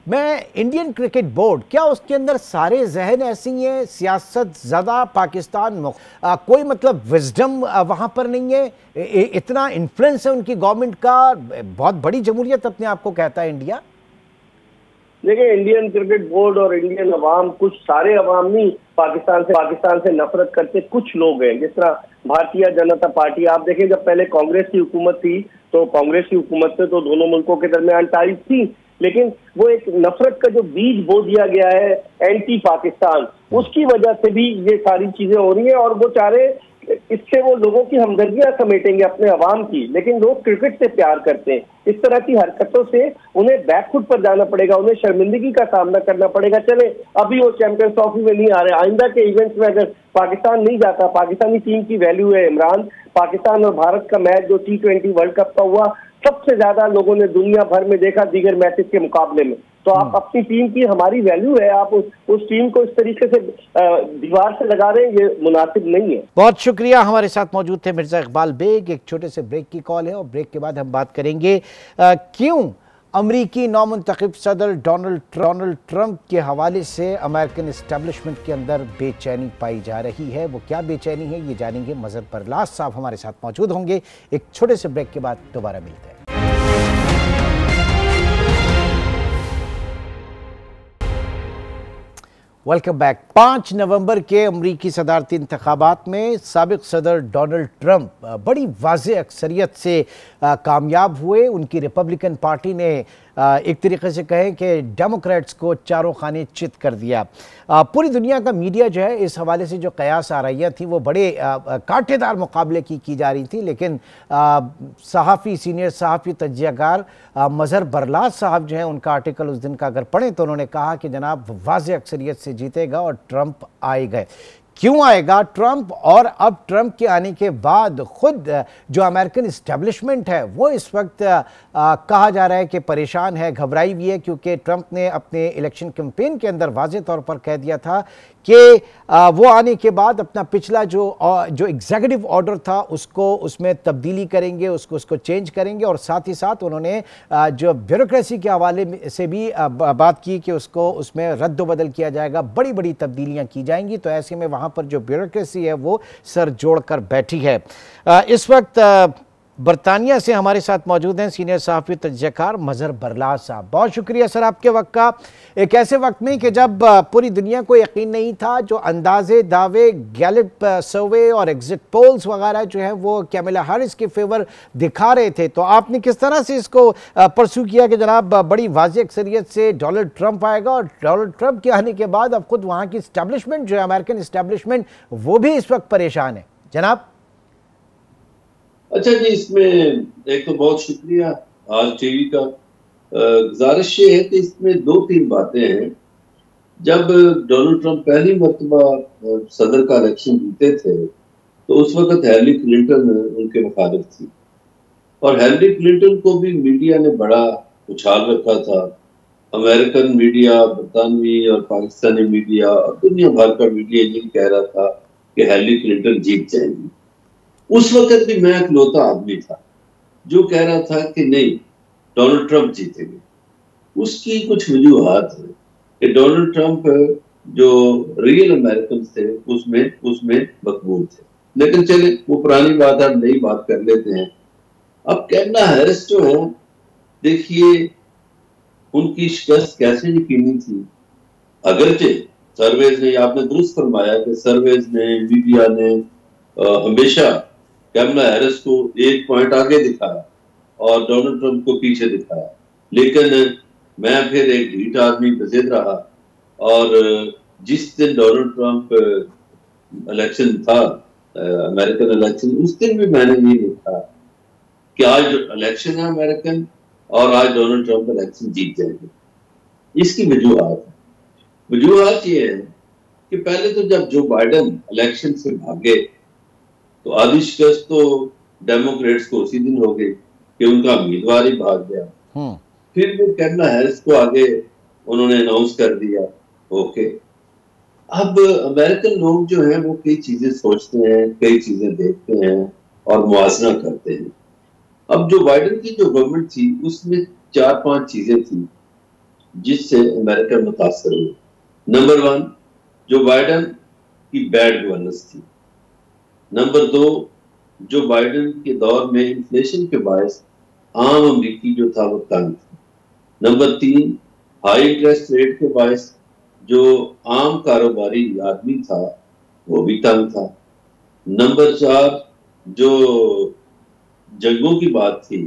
[SPEAKER 1] मैं इंडियन क्रिकेट बोर्ड, क्या उसके अंदर सारे जहन ऐसी हैं, सियासत ज़्यादा पाकिस्तान कोई मतलब विजडम वहाँ पर नहीं है, इतना इन्फ्लुएंस है उनकी गवर्नमेंट का, बहुत बड़ी जमहूरियत अपने आप को कहता है इंडिया।
[SPEAKER 4] देखिए, इंडियन क्रिकेट बोर्ड और इंडियन अवाम, कुछ सारे अवाम नहीं पाकिस्तान से नफरत करते कुछ लोग हैं, जिस तरह भारतीय जनता पार्टी। आप देखें जब पहले कांग्रेस की हुकूमत थी तो कांग्रेस की हुकूमत से तो दोनों मुल्कों के दरमियान टाइज थी, लेकिन वो एक नफरत का जो बीज बो दिया गया है एंटी पाकिस्तान, उसकी वजह से भी ये सारी चीजें हो रही हैं। और वो चाह रहे इससे वो लोगों की हमदर्दियां समेटेंगे अपने अवाम की, लेकिन लोग क्रिकेट से प्यार करते हैं। इस तरह की हरकतों से उन्हें बैकफुट पर जाना पड़ेगा, उन्हें शर्मिंदगी का सामना करना पड़ेगा। चले अभी वो चैंपियंस ट्रॉफी में नहीं आ रहे, आइंदा के इवेंट्स में अगर पाकिस्तान नहीं जाता, पाकिस्तानी टीम की वैल्यू है इमरान, पाकिस्तान और भारत का मैच जो T20 वर्ल्ड कप का हुआ, सबसे ज्यादा लोगों ने दुनिया भर में देखा दीगर मैचेस के मुकाबले में। तो आप अपनी टीम की, हमारी वैल्यू है, आप उस टीम को इस तरीके से दीवार से लगा रहे हैं, ये मुनासिब नहीं है।
[SPEAKER 1] बहुत शुक्रिया, हमारे साथ मौजूद थे मिर्जा इकबाल बेग। एक छोटे से ब्रेक की कॉल है और ब्रेक के बाद हम बात करेंगे क्यों अमरीकी नौमुंतखब सदर डोनाल्ड ट्रंप के हवाले से अमेरिकन इस्टेब्लिशमेंट के अंदर बेचैनी पाई जा रही है। वो क्या बेचैनी है ये जानेंगे। मजहर बरलास साहब हमारे साथ मौजूद होंगे। एक छोटे से ब्रेक के बाद दोबारा मिलते हैं। Welcome back. 5 नवंबर के अमरीकी सदारती इंतखाबात में साबिक सदर डोनाल्ड ट्रंप बड़ी वाज़ेह अक्सरियत से कामयाब हुए। उनकी रिपब्लिकन पार्टी ने एक तरीके से कहें कि डेमोक्रेट्स को चारों खाने चित कर दिया। पूरी दुनिया का मीडिया जो है इस हवाले से जो कयास आराइयाँ थी वो बड़े कांटेदार मुकाबले की जा रही थी, लेकिन सीनियर सहाफ़ी तज्ज़ियाकार मजहर बरलास साहब जो हैं उनका आर्टिकल उस दिन का अगर पढ़ें तो उन्होंने कहा कि जनाब वाज़ेह अक्सरियत से जीतेगा और ट्रंप आएगा। क्यों आएगा ट्रंप? और अब ट्रंप के आने के बाद खुद जो अमेरिकन इस्टेब्लिशमेंट है वो इस वक्त कहा जा रहा है कि परेशान है, घबराई हुई है, क्योंकि ट्रंप ने अपने इलेक्शन कैंपेन के अंदर वाज़ेह तौर पर कह दिया था कि वो आने के बाद अपना पिछला जो एग्जीक्यूटिव ऑर्डर था उसमें तब्दीली करेंगे, उसको चेंज करेंगे। और साथ ही साथ उन्होंने जो ब्यूरोक्रेसी के हवाले से भी बात की कि उसमें रद्द बदल किया जाएगा, बड़ी बड़ी तब्दीलियां की जाएंगी। तो ऐसे में वहाँ पर जो ब्यूरोक्रेसी है वो सर जोड़कर बैठी है। इस वक्त बरतानिया से हमारे साथ मौजूद हैं सीनियर सहाफ़ी तज्ज़ियाकार मजहर बरलास साहब। बहुत शुक्रिया सर आपके वक्त का। एक ऐसे वक्त में कि जब पूरी दुनिया को यकीन नहीं था, जो अंदाजे दावे गैलेप सर्वे और एग्जिट पोल्स वगैरह जो है वो कैमला हैरिस के फेवर दिखा रहे थे, तो आपने किस तरह से इसको परसू किया कि जनाब बड़ी वाज़ेह अक्सरियत से डोनाल्ड ट्रंप आएगा? और डोनाल्ड ट्रंप के आने के बाद अब खुद वहाँ की इस्टेब्लिशमेंट जो है अमेरिकन इस्टेब्लिशमेंट वो भी इस वक्त परेशान है जनाब।
[SPEAKER 5] अच्छा जी, इसमें एक तो बहुत शुक्रिया आज टीवी का। गुजारिश ये है कि इसमें 2-3 बातें हैं। जब डोनाल्ड ट्रंप पहली मरतबा सदर का इलेक्शन जीते थे तो उस वक्त हिलरी क्लिंटन उनके मुखालिफ थी, और हिलरी क्लिंटन को भी मीडिया ने बड़ा उछाल रखा था। अमेरिकन मीडिया, बरतानवी और पाकिस्तानी मीडिया और दुनिया भर का मीडिया ये कह रहा था कि हिलरी क्लिंटन जीत जाएंगी। उस वक्त भी मैं इकलौता आदमी था जो कह रहा था कि नहीं, डोनाल्ड ट्रंप जीतेंगे। उसकी कुछ वजूहात है कि डोनाल्ड ट्रंप जो रियल अमेरिकन थे उसमें मकबूल थे। लेकिन चले वो पुरानी बात, हम नई बात कर लेते हैं। अब कैमला हैरिस जो है, देखिए उनकी शिकस्त कैसे यकीनी थी। अगरचे सर्वेज ने, आपने दुरुस्त फरमाया कि सर्वेज ने, मीडिया ने हमेशा कैमला हैरिस को 1 पॉइंट आगे दिखाया और डोनाल्ड ट्रंप को पीछे दिखाया, लेकिन मैं फिर एक ढीठ आदमी बजिद रहा। और जिस दिन डोनाल्ड ट्रंप इलेक्शन था, अमेरिकन इलेक्शन, उस दिन भी मैंने ये लिखा कि आज इलेक्शन है अमेरिकन और आज डोनाल्ड ट्रंप इलेक्शन जीत जाएंगे। इसकी वजूहात ये है कि पहले तो जब जो बाइडेन इलेक्शन से भागे तो आधी शिकस्त तो डेमोक्रेट्स को उसी दिन हो गई कि उनका उम्मीदवार ही भाग गया। फिर वो कैमला हैरिस को आगे उन्होंने अनाउंस कर दिया। ओके, अब अमेरिकन लोग जो हैं वो कई चीजें सोचते हैं, कई चीजें देखते हैं और मुआवजा करते हैं। अब जो बाइडेन की जो गवर्नमेंट थी उसमें 4-5 चीजें थी जिससे अमेरिका मुतासर हुई। नंबर 1, जो बाइडेन की बैड गवर्नेंस थी। नंबर 2, जो बाइडेन के दौर में इन्फ्लेशन के बायस आम अमरीकी जो था वो तंग था। नंबर 3, हाई इंटरेस्ट रेट के बायस जो आम कारोबारी आदमी था वो भी तंग था। नंबर 4, जो जंगों की बात थी,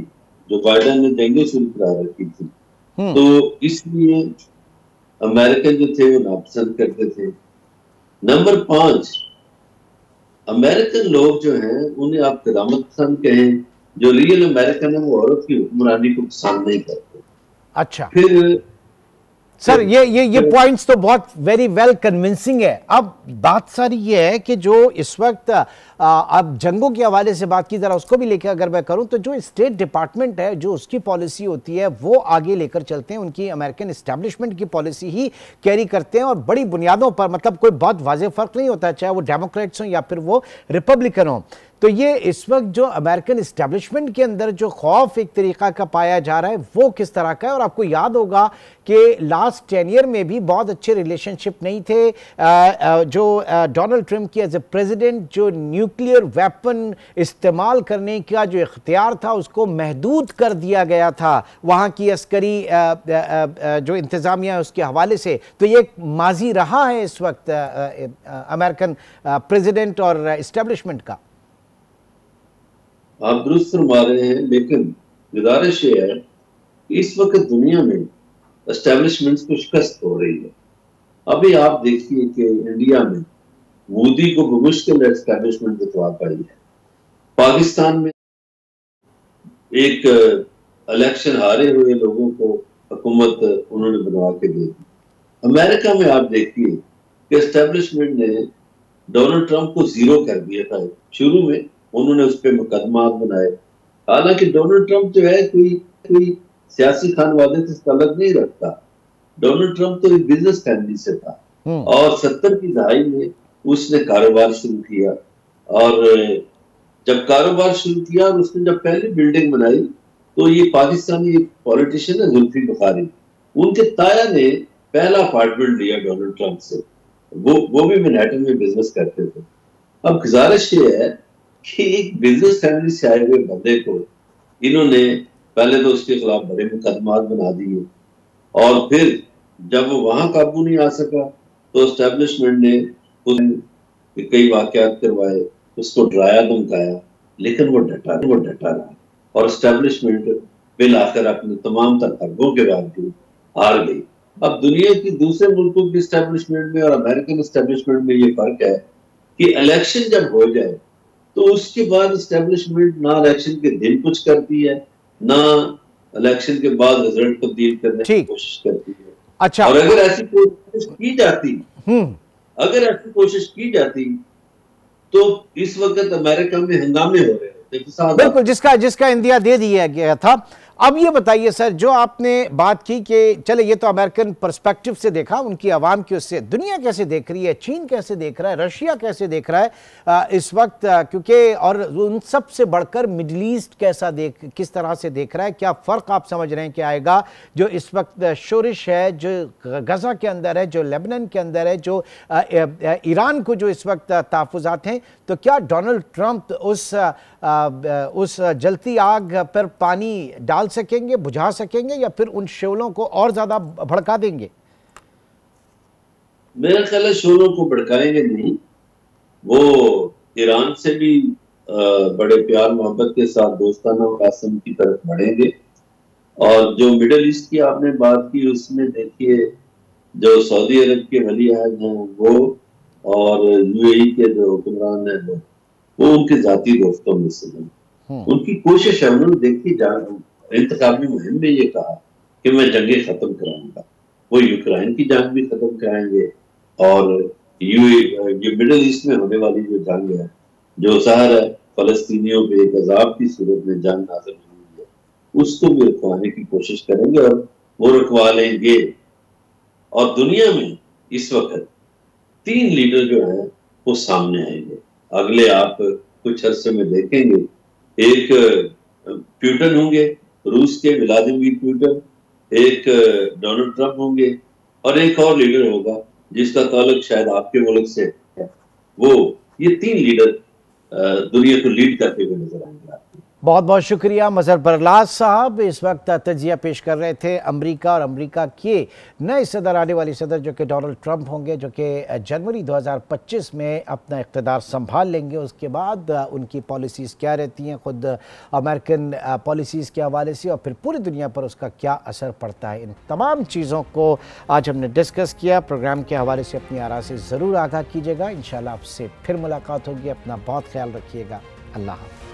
[SPEAKER 5] जो बाइडेन ने जंगें शुरू करा रखी थी, तो इसलिए अमेरिकन जो थे वो नापसंद करते थे। नंबर 5, अमेरिकन लोग जो हैं उन्हें आप क़यामत पसंद कहें, जो रियल अमेरिकन है वो औरत की हुक्मरानी को पसंद नहीं करते।
[SPEAKER 1] अच्छा,
[SPEAKER 5] फिर
[SPEAKER 1] सर ये पॉइंट्स तो बहुत वेरी वेल कन्विंसिंग है। अब बात सारी ये है कि जो इस वक्त अब जंगों के हवाले से बात की, जरा उसको भी लेकर अगर मैं करूं तो जो स्टेट डिपार्टमेंट है, जो उसकी पॉलिसी होती है वो आगे लेकर चलते हैं, उनकी अमेरिकन इस्टेब्लिशमेंट की पॉलिसी ही कैरी करते हैं और बड़ी बुनियादों पर, मतलब कोई बहुत वाज़ेह फर्क नहीं होता चाहे वो डेमोक्रेट्स हों या फिर वो रिपब्लिकन हों। तो ये इस वक्त जो अमेरिकन इस्टेब्लिशमेंट के अंदर जो खौफ एक तरीका का पाया जा रहा है वो किस तरह का है? और आपको याद होगा कि लास्ट 10 ईयर में भी बहुत अच्छे रिलेशनशिप नहीं थे। जो डोनाल्ड ट्रंप की एज ए प्रेसिडेंट जो न्यूक्लियर वेपन इस्तेमाल करने का जो इख्तियार था उसको महदूद कर दिया गया था वहाँ की अस्करी जो इंतज़ामिया उसके हवाले से। तो ये माजी रहा है इस वक्त अमेरिकन प्रेसिडेंट और इस्टेब्लिशमेंट का।
[SPEAKER 5] आप दुरुस्त फरमा रहे हैं, लेकिन गुजारिश ये है कि इस वक्त दुनिया में एस्टेब्लिशमेंट्स को शिकस्त हो रही है। अभी आप देखिए कि इंडिया में मोदी को मुश्किल एस्टेब्लिशमेंट जितवा पाई है। पाकिस्तान में एक इलेक्शन हारे हुए लोगों को हुकूमत उन्होंने बनवा के दे दी। अमेरिका में आप देखिए कि एस्टेब्लिशमेंट ने डोनाल्ड ट्रंप को जीरो कर दिया था। शुरू में उन्होंने उस पर मुकदमा बनाए। हालांकि डोनाल्ड ट्रंप जो है कोई सियासी खानवादे से तल्लुक नहीं रखता। डोनाल्ड ट्रंप तो एक बिजनेस फैमिली से था और 70 की दहाई में उसने कारोबार शुरू किया। और जब कारोबार शुरू किया और उसने जब पहली बिल्डिंग बनाई तो ये पाकिस्तानी एक पॉलिटिशियन है जुल्फी बुखारी, उनके ताया ने पहला अपार्टमेंट लिया डोनाल्ड ट्रंप से। वो भी मैनहट्टन में बिजनेस करते थे। अब गुजारिश ये है कि एक बिजनेस फैमिली से आए हुए बंदे को इन्होंने पहले तो उसके खिलाफ बड़े मुकदमा बना दिए और फिर जब वो वहां काबू नहीं आ सका तो एस्टेब्लिशमेंट ने कई वाकयात करवाए, उसको डराया धमकाया, लेकिन वो डटा रहा और एस्टेब्लिशमेंट बिल आकर अपने तमाम तरफों के बावजूद हार गई। अब दुनिया की दूसरे मुल्कों की एस्टेब्लिशमेंट में और अमेरिकन एस्टेब्लिशमेंट में ये फर्क है कि इलेक्शन जब हो जाए तो उसके बाद एस्टेब्लिशमेंट ना इलेक्शन के दिन कुछ करती है ना इलेक्शन के बाद रिजल्ट तब्दील करने की कोशिश करती है।
[SPEAKER 1] अच्छा,
[SPEAKER 5] और अगर ऐसी कोशिश की जाती तो इस वक्त अमेरिका में हंगामे हो रहे होते।
[SPEAKER 1] बिल्कुल, जिसका इंदिया दे दिया गया था। अब ये बताइए सर, जो आपने बात की कि चले ये तो अमेरिकन पर्सपेक्टिव से देखा, उनकी आवाम की उससे दुनिया कैसे देख रही है, चीन कैसे देख रहा है, रशिया कैसे देख रहा है इस वक्त, क्योंकि और उन सब से बढ़कर मिडल ईस्ट किस तरह से देख रहा है? क्या फ़र्क आप समझ रहे हैं कि आएगा? जो इस वक्त शोरिश है जो गज़ा के अंदर है, जो लेबनान के अंदर है, जो ईरान को जो इस वक्त तहफ़्फ़ुज़ात हैं, तो क्या डोनाल्ड ट्रंप उस जलती आग पर पानी डाल सकेंगे, बुझा सकेंगे, या फिर उन शोलों को और ज्यादा भड़का देंगे?
[SPEAKER 5] मेरा ख्याल है शोलों को भड़काएंगे नहीं। वो ईरान से भी बड़े प्यार मोहब्बत के साथ दोस्ताना मुकासम की तरफ बढ़ेंगे। और जो मिडल ईस्ट की आपने बात की उसमें देखिए जो सऊदी अरब के वली अहद हैं वो और यूएई के जो हुक्मरान हैं वो उनके जाती दोस्तों में से हैं। उनकी कोशिश है, उन्होंने देखी इंतखाबी मुहिम में ये कहा कि मैं जंगें खत्म कराऊंगा। वो यूक्रेन की जंग भी खत्म कराएंगे और ये मिडल ईस्ट में होने वाली जो जंग है, जो ज़ाहिर है फलस्तीनियों पे एक अजाब की सूरत में जंग नाज़िल हुई है, उसको भी रुकवाने की कोशिश करेंगे और वो रुकवा लेंगे। और दुनिया में इस वक्त 3 लीडर जो हैं वो सामने आएंगे। अगले आप कुछ अरसे में देखेंगे, एक प्यूटन होंगे, रूस के व्लादिमीर पुतिन, एक डोनाल्ड ट्रंप होंगे और एक और लीडर होगा जिसका ताल्लुक शायद आपके मुल्क से है। ये 3 लीडर दुनिया को लीड करते हुए नजर आएंगे आपको।
[SPEAKER 1] बहुत बहुत शुक्रिया मजहर बरलास साहब। इस वक्त तजिया पेश कर रहे थे अमेरिका और अमेरिका के नए सदर, आने वाली सदर जो कि डोनाल्ड ट्रंप होंगे, जो कि जनवरी 2025 में अपना इक़्तिदार संभाल लेंगे। उसके बाद उनकी पॉलिसीज़ क्या रहती हैं खुद अमेरिकन पॉलिसीज़ के हवाले से, और फिर पूरी दुनिया पर उसका क्या असर पड़ता है। इन तमाम चीज़ों को आज हमने डिस्कस किया। प्रोग्राम के हवाले से अपनी आरा से ज़रूर आगाह कीजिएगा। इंशाल्लाह आपसे फिर मुलाकात होगी। अपना बहुत ख्याल रखिएगा। अल्लाह हाफ़िज़।